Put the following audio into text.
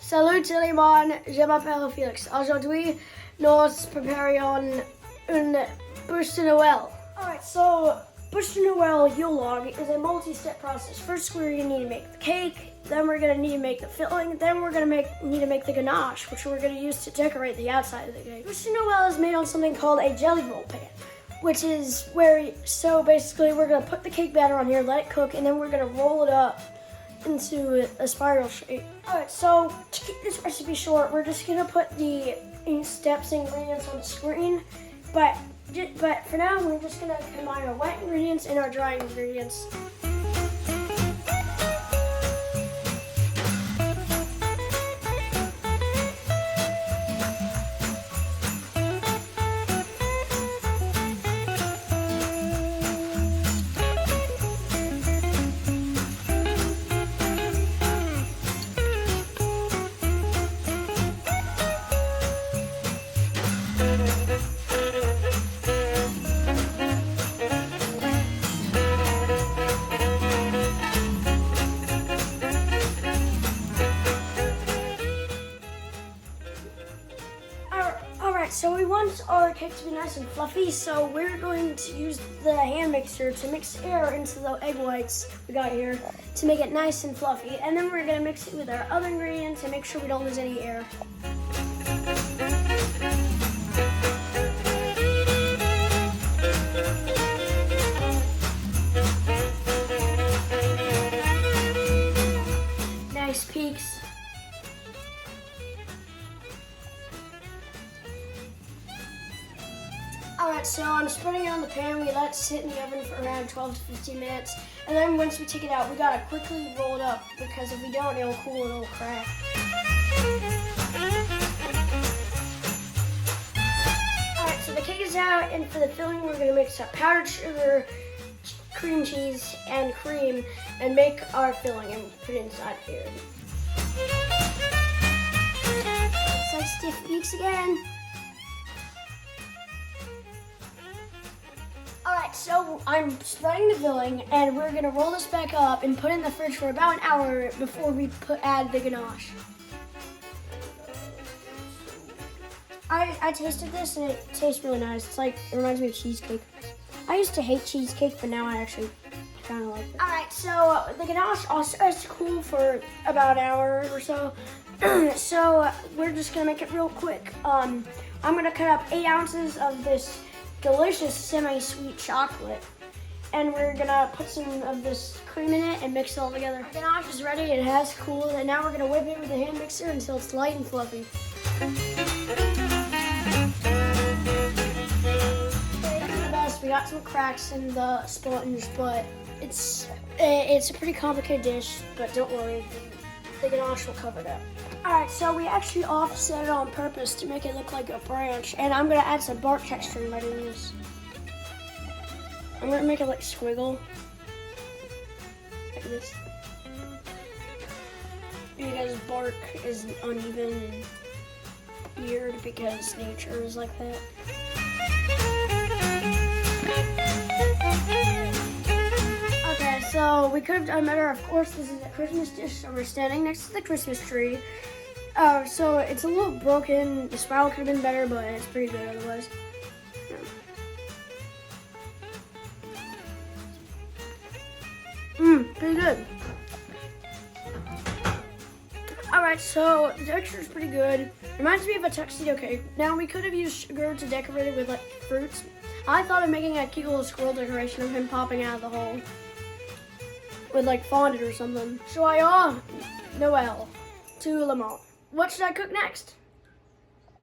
Salut tout le monde, je m'appelle Felix. Aujourd'hui, nous préparons une buche de Noel. Alright, so buche de Noel Yule log is a multi-step process. First, we're going to need to make the cake, then we're going to need to make the filling, then we're going to need to make the ganache, which we're going to use to decorate the outside of the cake. Buche de Noel is made on something called a jelly roll pan, which is so basically we're going to put the cake batter on here, let it cook, and then we're going to roll it up into a spiral shape. Alright, so to keep this recipe short, we're just gonna put the steps and ingredients on the screen, but for now we're just gonna combine our wet ingredients and our dry ingredients. So we want our cake to be nice and fluffy, so we're going to use the hand mixer to mix air into the egg whites we got here to make it nice and fluffy. And then we're going to mix it with our other ingredients and make sure we don't lose any air. Nice peaks. Alright, so I'm spreading it on the pan. We let it sit in the oven for around 12 to 15 minutes. And then once we take it out, we gotta quickly roll it up because if we don't, it'll cool and it'll crack. Alright, so the cake is out, and for the filling, we're gonna mix up powdered sugar, cream cheese, and cream, and make our filling and put it inside here. It's like stiff peaks again. Alright, so I'm spreading the filling, and we're gonna roll this back up and put it in the fridge for about an hour before we add the ganache. I tasted this and it tastes really nice. It's like, it reminds me of cheesecake. I used to hate cheesecake, but now I actually kind of like it. Alright, so the ganache also has to cool for about an hour or so. So we're just gonna make it real quick. I'm gonna cut up 8 ounces of this delicious semi-sweet chocolate, and we're gonna put some of this cream in it and mix it all together. The ganache is ready, it has cooled, and now we're gonna whip it with a hand mixer until it's light and fluffy. The best. We got some cracks in the sponge, but it's a pretty complicated dish, but don't worry, the ganache will cover it up. Alright, so we actually offset it on purpose to make it look like a branch, and I'm going to add some bark texture by doing this. I'm going to make it like squiggle, like this, because bark is uneven and weird because nature is like that. Okay, so we could have done better. Of course, this is a Christmas dish, so we're standing next to the Christmas tree. So it's a little broken. The spiral could have been better, but it's pretty good otherwise. Pretty good. Alright, so the texture is pretty good. Reminds me of a tuxedo cake. Now, we could have used sugar to decorate it with like fruits. I thought of making a cute little squirrel decoration of him popping out of the hole with like fondant or something. Joyeux Noel to Le Mans. What should I cook next?